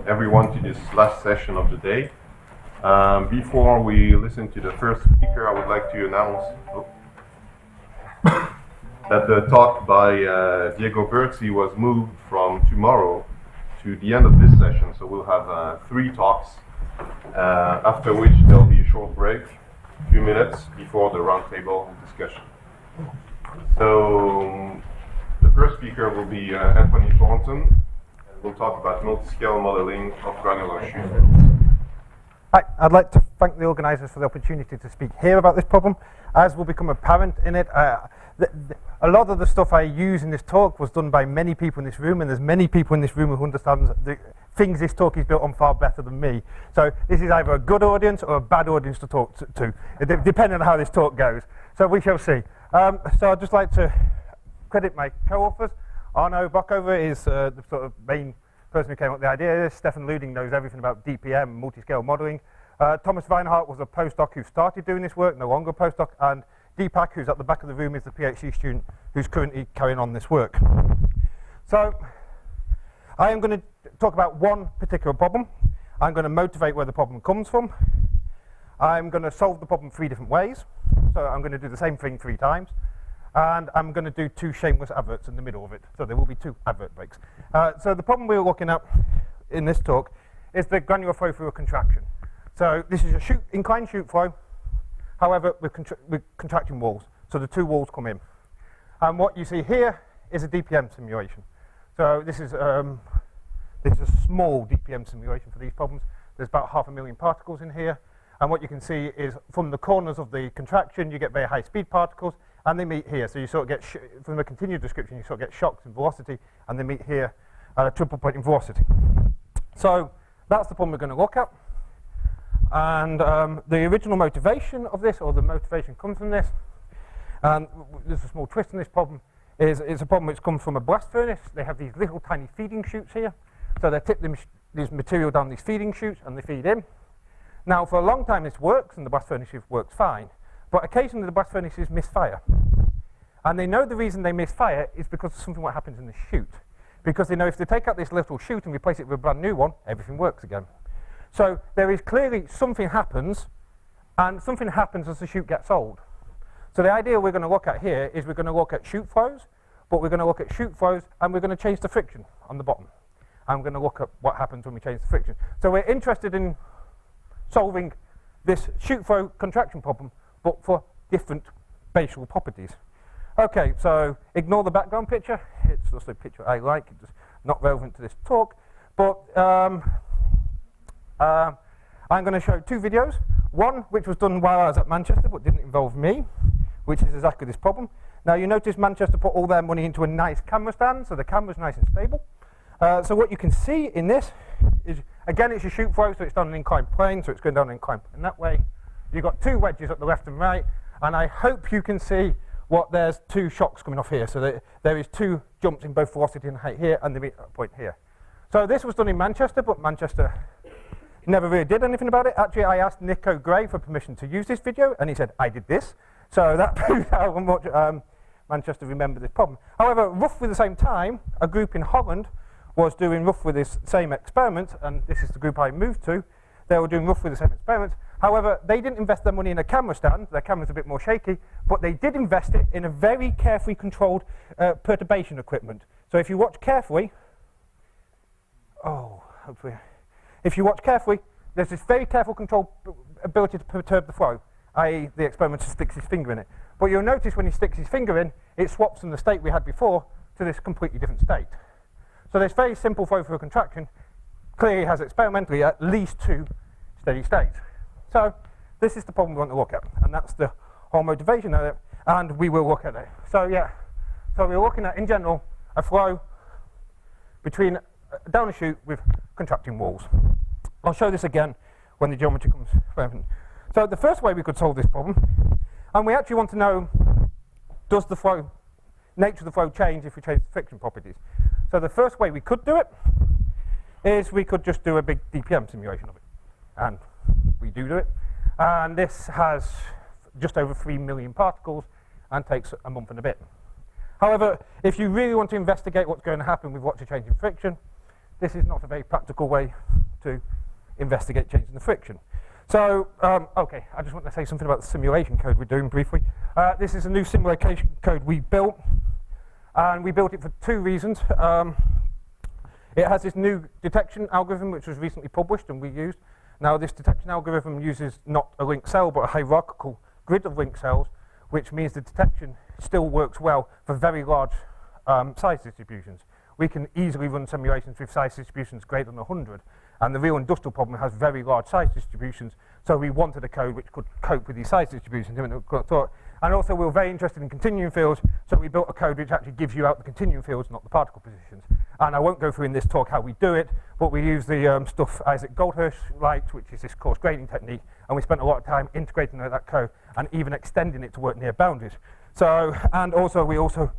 everyone to this last session of the day. Before we listen to the first speaker, I would like to announce that the talk by Diego Berzi was moved from tomorrow to the end of this session. So we'll have 3 talks, after which there'll be a short break, a few minutes before the roundtable discussion. So the first speaker will be Colin Thornton, and we'll talk about multi-scale modeling of granular shoe flows. Hi, I'd like to thank the organisers for the opportunity to speak here about this problem. As will become apparent in it, a lot of the stuff I use in this talk was done by many people in this room, and there's many people in this room who understand the things this talk is built on far better than me. So this is either a good audience or a bad audience to talk to, depending on how this talk goes. So we shall see. So I'd just like to credit my co-authors. Arno Bockover is the sort of main person who came up with the idea. Stefan Luding knows everything about DPM, multi-scale modeling. Thomas Weinhardt was a postdoc who started doing this work, no longer a postdoc, and Deepak, who's at the back of the room, is the PhD student who's currently carrying on this work. So I am going to talk about one particular problem. I'm going to motivate where the problem comes from. I'm going to solve the problem 3 different ways. So I'm going to do the same thing 3 times. And I'm going to do 2 shameless adverts in the middle of it. So there will be 2 advert breaks. So the problem we're looking at in this talk is the granular flow through a contraction. So this is a inclined shoot flow, however, with contracting walls. So the 2 walls come in. And what you see here is a DPM simulation. So this is a small DPM simulation for these problems. There's about 500,000 particles in here. And what you can see is from the corners of the contraction, you get very high speed particles, and they meet here. So you sort of get, from the continued description, you sort of get shocks in velocity, and they meet here at a triple point in velocity. So that's the problem we're going to look at. And the original motivation of this, or the motivation comes from this, and there's a small twist in this problem, is it's a problem which comes from a blast furnace. They have these little tiny feeding chutes here. So they tip this material down these feeding chutes, and they feed in. Now, for a long time this works, and the blast furnaces works fine. But occasionally the blast furnaces misfire. And they know the reason they misfire is because of something what happens in the chute. Because they know if they take out this little chute and replace it with a brand new one, everything works again. So there is clearly something happens, and something happens as the chute gets old. So the idea we're going to look at here is we're going to look at chute flows, but we're going to look at chute flows, and we're going to change the friction on the bottom. And we're going to look at what happens when we change the friction. So we're interested in solving this chute flow contraction problem, but for different spatial properties. Okay, so ignore the background picture. It's just a picture I like. It's not relevant to this talk. But I'm going to show 2 videos. One, which was done while I was at Manchester, but didn't involve me, which is exactly this problem. Now, you notice Manchester put all their money into a nice camera stand, so the camera's nice and stable. So what you can see in this is, again, it's a chute flow, so it's on an inclined plane, so it's going down an inclined plane that way. You've got 2 wedges at the left and right, and I hope you can see what there's 2 shocks coming off here. So there is 2 jumps in both velocity and height here, and they meet at a point here. So this was done in Manchester, but Manchester never really did anything about it. Actually, I asked Nico Gray for permission to use this video, and he said, I did this. So that proves how much Manchester remembered this problem. However, roughly the same time, a group in Holland was doing roughly this same experiment, and this is the group I moved to. They were doing roughly the same experiment. However, they didn't invest their money in a camera stand. Their camera's a bit more shaky, but they did invest it in a very carefully controlled perturbation equipment. So if you watch carefully, hopefully, if you watch carefully, there's this very careful controlled ability to perturb the flow, i.e. the experimenter sticks his finger in it. But you'll notice when he sticks his finger in, it swaps from the state we had before to this completely different state. So this very simple flow through a contraction clearly has experimentally at least 2 steady states. So this is the problem we want to look at, and that's the whole motivation of it, and we will look at it. So yeah, so we're looking at, in general, a flow between down a chute with contracting walls. I'll show this again when the geometry comes relevant. So the first way we could solve this problem, and we actually want to know, does the flow, nature of the flow change if we change the friction properties? So the first way we could do it is we could just do a big DPM simulation of it. And we do it. And this has just over 3 million particles and takes a month and a bit. However, if you really want to investigate what's going to happen with what's a change in friction, this is not a very practical way to investigate changing the friction. So, okay, I just want to say something about the simulation code we're doing briefly. This is a new simulation code we built, and we built it for two reasons. It has this new detection algorithm which was recently published and we used. Now this detection algorithm uses not a linked cell but a hierarchical grid of linked cells, which means the detection still works well for very large size distributions. We can easily run simulations with size distributions greater than 100, and the real industrial problem has very large size distributions, so we wanted a code which could cope with these size distributions. And also we were very interested in continuum fields, so we built a code which actually gives you out the continuum fields, not the particle positions. And I won't go through in this talk how we do it, but we use the stuff Isaac Goldhirsch liked, which is this coarse grading technique, and we spent a lot of time integrating that code and even extending it to work near boundaries. So, and also we also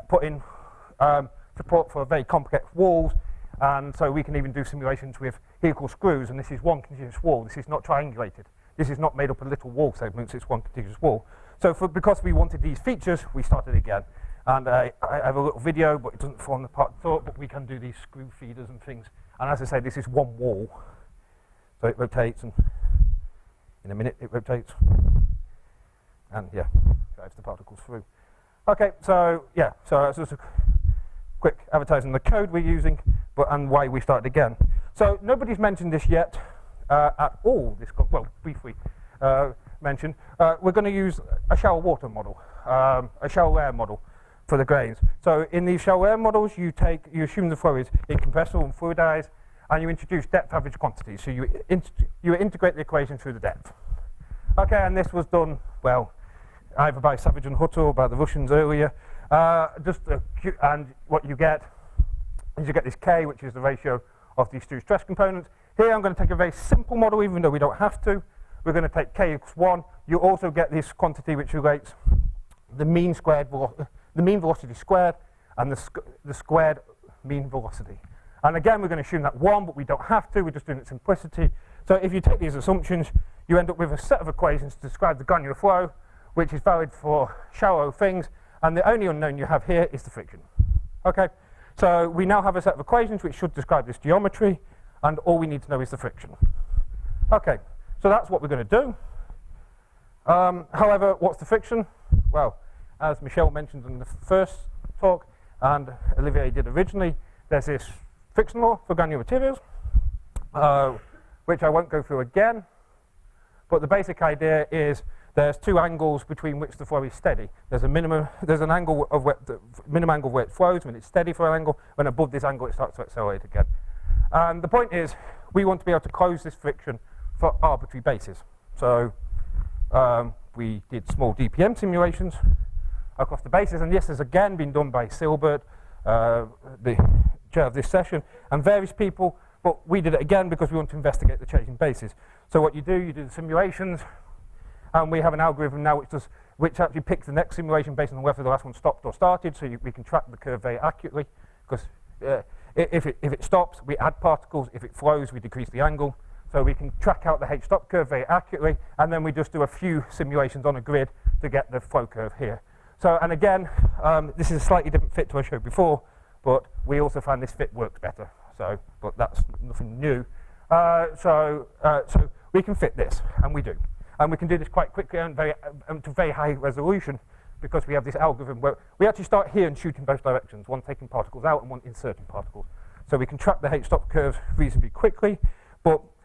put in support for very complex walls, and so we can even do simulations with helical screws, and this is one continuous wall. This is not triangulated. This is not made up of little wall segments, it's one continuous wall. So because we wanted these features, we started again. And I have a little video, but it doesn't form the part of the thought, but we can do these screw feeders and things. And as I say, this is one wall. So it rotates, and in a minute it rotates. And yeah, drives the particles through. Okay, so yeah, so that's just a quick advertising the code we're using, and why we started again. So nobody's mentioned this yet at all, well, briefly mentioned. We're going to use a shallow water model, a shallow air model for the grains. So in these shallow air models, you assume the flow is incompressible and fluidized, and you introduce depth average quantities. So you integrate the equation through the depth. Okay, and this was done, well, either by Savage and Hutter or by the Russians earlier. And what you get is you get this K, which is the ratio of these two stress components. Here I'm going to take a very simple model, even though we don't have to. We're going to take K equals 1. You also get this quantity which relates the mean velocity squared and the squared mean velocity. And again, we're going to assume that 1, but we don't have to. We're just doing it simplicity. So if you take these assumptions, you end up with a set of equations to describe the granular flow, which is valid for shallow things. And the only unknown you have here is the friction. Okay, so we now have a set of equations which should describe this geometry, and all we need to know is the friction. Okay, so that's what we're going to do. However, what's the friction? Well, as Michelle mentioned in the first talk, and Olivier did originally, there's this friction law for granular materials, which I won't go through again, but the basic idea is there's two angles between which the flow is steady. There's an angle of where the minimum angle where it flows when it's steady for an angle. When above this angle, it starts to accelerate again. And the point is, we want to be able to close this friction for arbitrary bases. So we did small DPM simulations across the bases, and this has again been done by Silbert, the chair of this session, and various people. But we did it again because we want to investigate the changing bases. So what you do the simulations. And we have an algorithm now which actually picks the next simulation based on whether the last one stopped or started, so we can track the curve very accurately. Because if it stops, we add particles. If it flows, we decrease the angle. So we can track out the h-stop curve very accurately, and then we just do a few simulations on a grid to get the flow curve here. So, and again, this is a slightly different fit to what I showed before, but we also find this fit works better. So, but that's nothing new. So we can fit this, and we do. And we can do this quite quickly and to very high resolution because we have this algorithm where we actually start here and shoot in both directions, one taking particles out and one inserting particles. So we can track the h-stop curves reasonably quickly,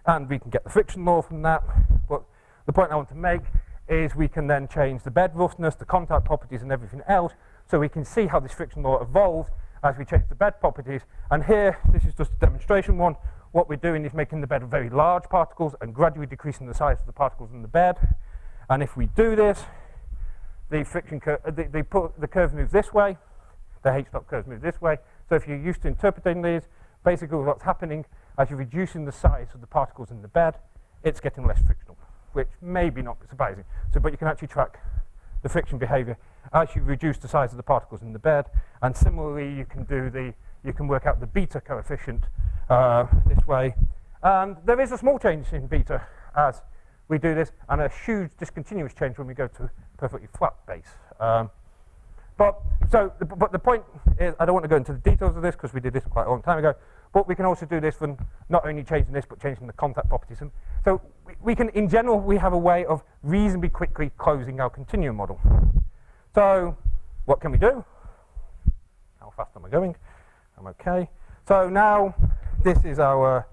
and we can get the friction law from that. But the point I want to make is we can then change the bed roughness, the contact properties, and everything else, so we can see how this friction law evolves as we change the bed properties. And here, this is just a demonstration one. What we're doing is making the bed of very large particles and gradually decreasing the size of the particles in the bed. And if we do this, the friction curve, the curve moves this way, the h-stop curves move this way. So if you're used to interpreting these, basically what's happening as you're reducing the size of the particles in the bed, it's getting less frictional, which may be not surprising. So, but you can actually track the friction behavior as you reduce the size of the particles in the bed. And similarly, you can work out the beta coefficient this way. And there is a small change in beta as we do this, and a huge discontinuous change when we go to a perfectly flat base. But the point is, I don't want to go into the details of this because we did this quite a long time ago, but we can also do this for not only changing this, but changing the contact properties. And so we can, in general, we have a way of reasonably quickly closing our continuum model. So what can we do? How fast am I going? I'm okay. So now this is our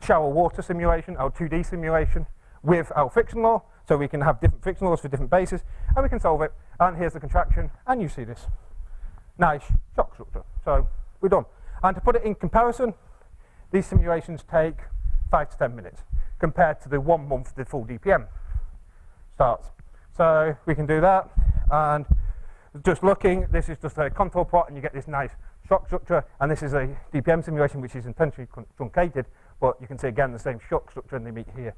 shower water simulation, our 2D simulation with our friction law. So we can have different friction laws for different bases, and we can solve it. And here's the contraction, and you see this nice shock structure. So we're done. And to put it in comparison, these simulations take 5 to 10 minutes compared to the 1 month the full DPM starts. So we can do that. And just looking, this is just a contour plot, and you get this nice shock structure. And this is a DPM simulation, which is intentionally truncated, but you can see again the same shock structure, and they meet here.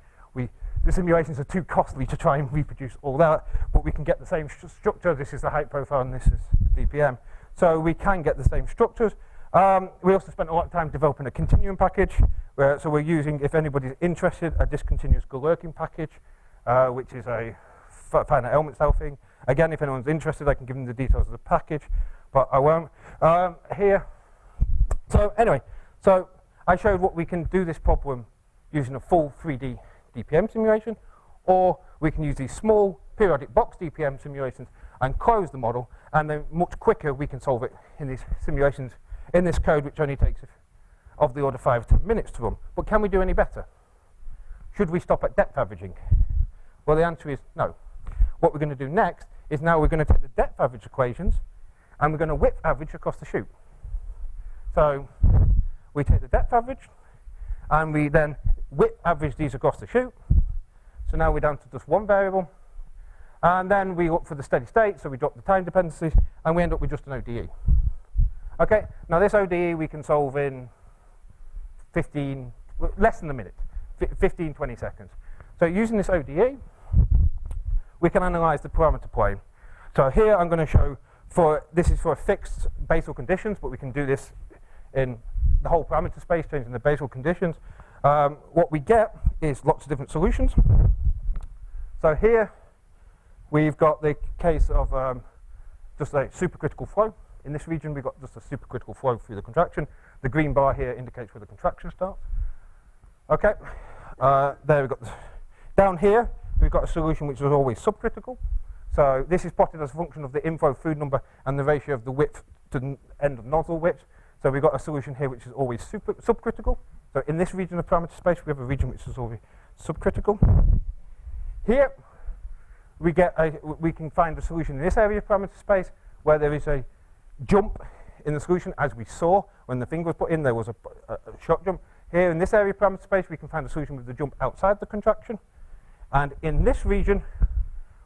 The simulations are too costly to try and reproduce all that, but we can get the same structure. This is the height profile, and this is the DPM. So we can get the same structures. We also spent a lot of time developing a continuum package. So we're using, if anybody's interested, a discontinuous Galerkin package, which is a finite element style thing. Again, if anyone's interested, I can give them the details of the package, but I won't. Here. So anyway, so I showed what we can do this problem using a full 3D DPM simulation, or we can use these small periodic box DPM simulations and close the model, and then much quicker we can solve it in these simulations in this code, which only takes of the order 5 to 10 minutes to run. But can we do any better? Should we stop at depth averaging? Well, the answer is no. What we're going to do next is now we're going to take the depth average equations and we're going to width average across the chute. So we take the depth average and we then width average these across the chute. So now we're down to just one variable. And then we look for the steady state, so we drop the time dependencies, and we end up with just an ODE. Okay, now this ODE we can solve in less than a minute, 15, 20 seconds. So using this ODE, we can analyze the parameter plane. So here I'm going to show, this is for fixed basal conditions, but we can do this in the whole parameter space, changing the basal conditions. What we get is lots of different solutions. So here we've got the case of just a supercritical flow. In this region we've got just a supercritical flow through the contraction. The green bar here indicates where the contraction starts. Okay, there we've got down here we've got a solution which is always subcritical. So this is plotted as a function of the inflow food number and the ratio of the width to the end of nozzle width. So we've got a solution here which is always subcritical. So in this region of parameter space, we have a region which is always subcritical. Here, we can find a solution in this area of parameter space where there is a jump in the solution, as we saw when the finger was put in. There was a shock jump. Here in this area of parameter space, we can find a solution with the jump outside the contraction. And in this region,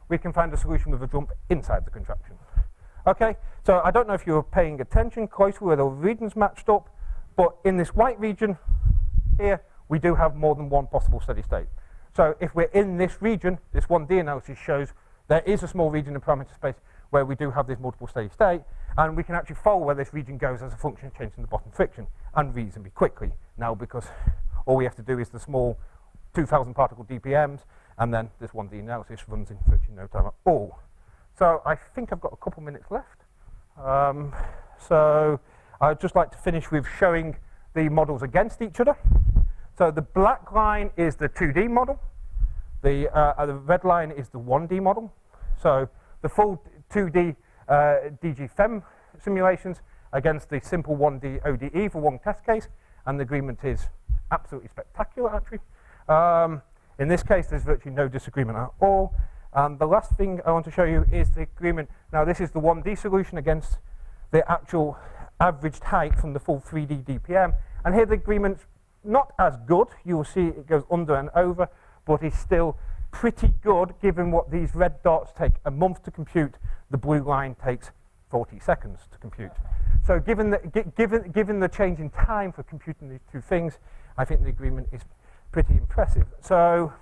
we can find a solution with a jump inside the contraction. Okay, so I don't know if you were paying attention closely where the regions matched up, but in this white region here, we do have more than one possible steady state. So if we're in this region, this 1D analysis shows there is a small region in parameter space where we do have this multiple steady state, and we can actually follow where this region goes as a function of changing the bottom friction, and reasonably quickly now, because all we have to do is the small 2,000 particle DPMs, and then this 1D analysis runs in virtually no time at all. So I think I've got a couple minutes left. So I'd just like to finish with showing the models against each other. So the black line is the 2D model. The red line is the 1D model. So the full 2D DG FEM simulations against the simple 1D ODE for one test case, and the agreement is absolutely spectacular, actually. In this case, there's virtually no disagreement at all. And the last thing I want to show you is the agreement. Now, this is the 1D solution against the actual averaged height from the full 3D DPM. And here the agreement's not as good. You will see it goes under and over, but it's still pretty good given what these red dots take a month to compute. The blue line takes 40 seconds to compute. So given the change in time for computing these two things, I think the agreement is pretty impressive. So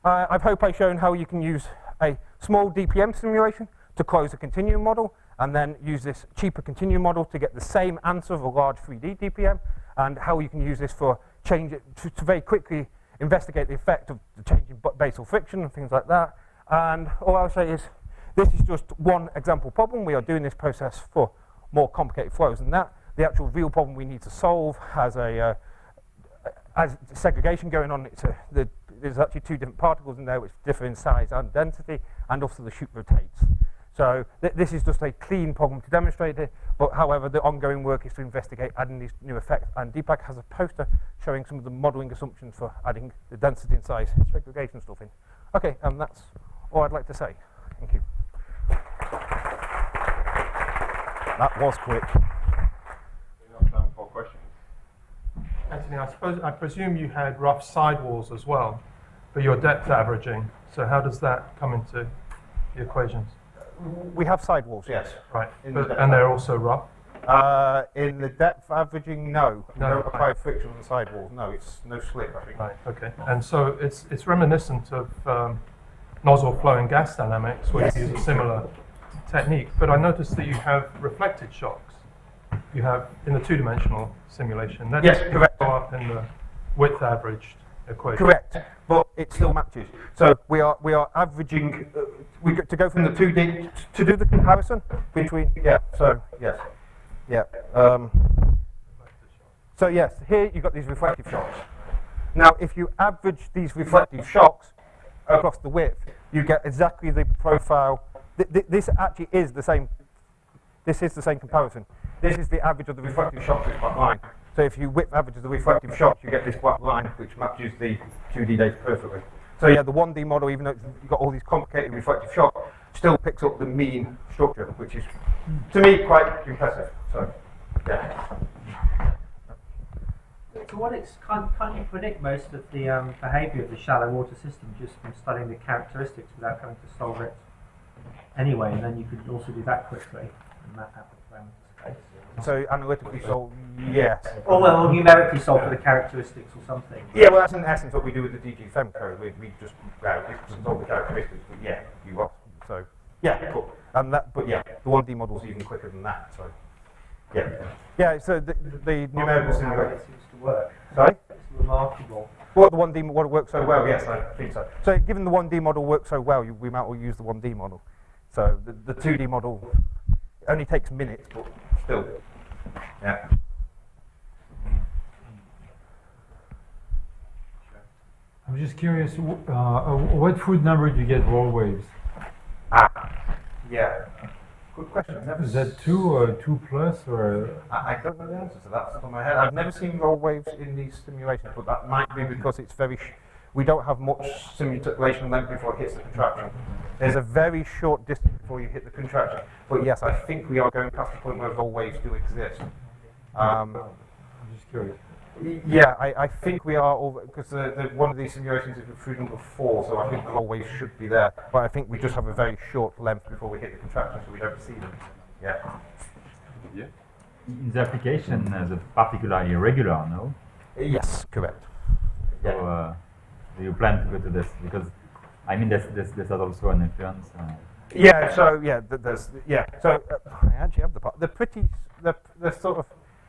I hope I've shown how you can use a small DPM simulation to close a continuum model, and then use this cheaper continuum model to get the same answer of a large 3D DPM, and how you can use this for to very quickly investigate the effect of the change in basal friction and things like that, And all I'll say is, this is just one example problem. We are doing this process for more complicated flows than that. The actual real problem we need to solve has segregation going on. There's actually two different particles in there which differ in size and density, and also the chute rotates. So this is just a clean problem to demonstrate it, but however, the ongoing work is to investigate adding these new effects, and Deepak has a poster showing some of the modelling assumptions for adding the density and size segregation stuff in. Okay, and that's all I'd like to say. Thank you. That was quick. Enough time for questions. Anthony, I presume you had rough sidewalls as well, but you're depth averaging. So how does that come into the equations? We have sidewalls, yes. Right, and they're also rough? In the depth averaging, no. We No, don't apply friction on the sidewalls. No, it's no slip, I think. Right, okay. And so it's reminiscent of nozzle flow and gas dynamics, where you use a similar technique. But I noticed that you have reflected shocks. You have in the two-dimensional simulation. That Yes, doesn't correct. go up in the width averaged equation. Correct, but it still matches. So we are averaging. To go from the 2D to do the comparison between. Yeah. So yes. Yeah. So yes, here you've got these reflective shocks. Now, if you average these reflective shocks across the width, you get exactly the profile. This actually is the same. This is the same comparison. This is the average of the reflective shocks, this black line. So if you width average the reflective shocks, you get this black line, which matches the 2D data perfectly. So yeah, the 1D model, even though you've got all these complicated reflective shocks, still picks up the mean structure, which is, to me, quite impressive. So, yeah. To what extent can't you predict most of the behaviour of the shallow water system just from studying the characteristics without having to solve it anyway? And then you could also do that quickly and map out the parameter space. So analytically solved, yes. Or well, numerically solve for the characteristics or something. Yeah, well, that's in essence what we do with the DG7 code. We just solve the characteristics, but yeah, you are. So yeah, cool. And that, but yeah, the 1D model is even quicker than that. So yeah, yeah. So the numerical How simulation it seems to work. Sorry. It's remarkable. Well, the 1D model works so well. Yes, I think so. So given the 1D model works so well, we might well use the 1D model. So the 2D model only takes minutes, but still, yeah. I'm just curious, what food number do you get roll waves? Yeah. Good question. Is that 2 or 2 plus or? I don't know the answer to that off the top of my head. I've never seen roll waves in these simulations, but that might be because it's very. We don't have much simulation length before it hits the contraction. There's a very short distance before you hit the contraction. But yes, I think we are going past the point where roll waves do exist. I'm just curious. Yeah, I think we are, because one of these simulations is with food number 4, so I think the roll waves should be there. But I think we just have a very short length before we hit the contraction, so we don't see them. Yeah. Yeah. In the application, the particularly irregular, no? Yes, correct. So, do you plan to go to this? Because, I mean, there's also an influence. Yeah, so yeah, So I actually have the part.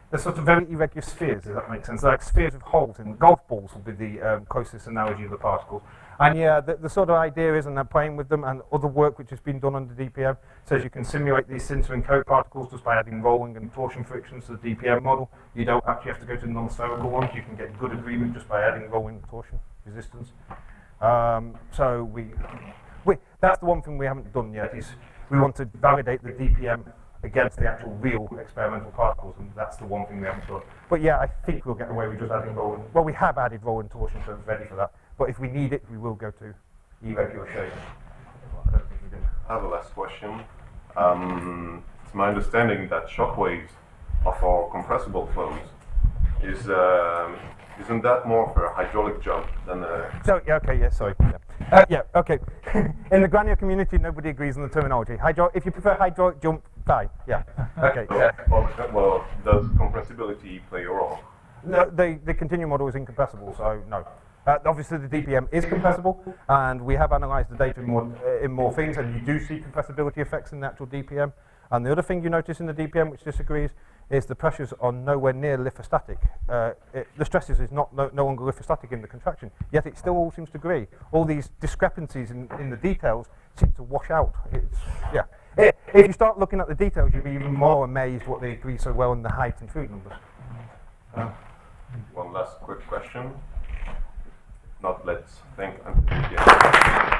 They're sort of very irregular spheres, if that makes sense. They're like spheres with holes in. Golf balls would be the closest analogy of the particles. And yeah, the sort of idea is, and they're playing with them, and other work which has been done under DPM says you can simulate these sintering coat particles just by adding rolling and torsion frictions to the DPM model. You don't actually have to go to non-spherical ones. You can get good agreement just by adding rolling and torsion resistance. So that's the one thing we haven't done yet, is we want to validate the DPM against the actual real experimental particles, and that's the one thing we haven't done. But yeah, I think we'll get away with just adding roll. Well, we have added roll and torsion, so it's ready for that. But if we need it, we will go to irregular shape. I don't think we do. I have a last question. It's my understanding that shock waves are for compressible flows. Isn't that more of a hydraulic jump than a... So, yeah, okay, yeah, sorry. Yeah, okay. In the granular community, nobody agrees on the terminology. If you prefer hydraulic jump, fine, yeah. Okay, yeah. Well, does compressibility play a role? No, the continuum model is incompressible, so no. Obviously, the DPM is compressible, and we have analysed the data in more things, and you do see compressibility effects in the actual DPM. And the other thing you notice in the DPM which disagrees is the pressures are nowhere near lithostatic. The stresses is no longer lithostatic in the contraction, yet it still all seems to agree. All these discrepancies in the details seem to wash out. If you start looking at the details, you'll be even more amazed what they agree so well in the height and fluid numbers. One last quick question. If not, let's thank Anthony again.